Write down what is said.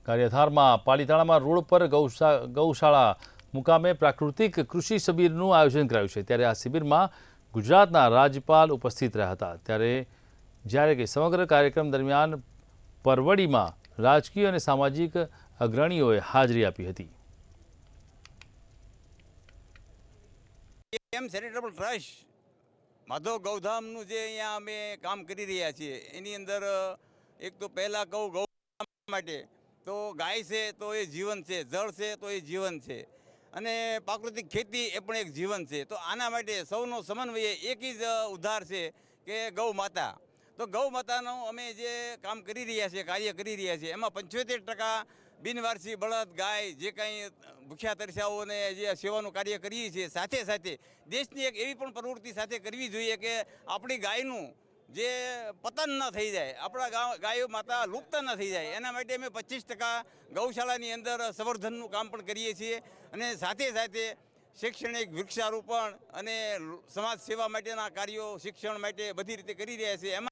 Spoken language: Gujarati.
કાર્યધારમાં પાલીતાણામાં રોડ પર ગૌશાળા મુકામે પ્રાકૃતિક કૃષિ શિબિરનું આયોજન કરાયું છે। ત્યારે આ શિબિરમાં ગુજરાતના રાજ્યપાલ ઉપસ્થિત રહ્યા હતા। જ્યારે કે સમગ્ર કાર્યક્રમ દરમિયાન પરવડીમાં રાજકીય અને સામાજિક અગ્રણીઓએ હાજરી આપી હતી। ચેરિટેબલ ટ્રસ્ટ માધવ ગૌધામનું જે અહીંયા અમે કામ કરી રહ્યા છીએ એની અંદર એક તો પહેલાં ગૌ માટે તો ગાય છે તો એ જીવન છે, જળ છે તો એ જીવન છે અને પ્રાકૃતિક ખેતી એ પણ એક જીવન છે। તો આના માટે સૌનો સમન્વય એક જ ઉદ્ધાર છે કે ગૌ માતા। તો ગૌ માતાનું અમે જે કામ કરી રહ્યા છીએ, કાર્ય કરી રહ્યા છીએ, એમાં 75% બિનવારસી બળદ ગાય જે કંઈ ભૂખ્યા તરસ્યાઓને જે સેવાનું કાર્ય કરીએ છીએ, સાથે સાથે દેશની એક એવી પણ પ્રવૃત્તિ સાથે કરવી જોઈએ કે આપણી ગાયનું જે પતન ન થઈ જાય, આપણા ગાયો માતા લુપ્ત ન થઈ જાય, એના માટે અમે 25% ગૌશાળાની અંદર સંવર્ધનનું કામ પણ કરીએ છીએ અને સાથે સાથે શૈક્ષણિક વૃક્ષારોપણ અને સમાજ સેવા માટેના કાર્યો શિક્ષણ માટે બધી રીતે કરી રહ્યા છીએ। એમાં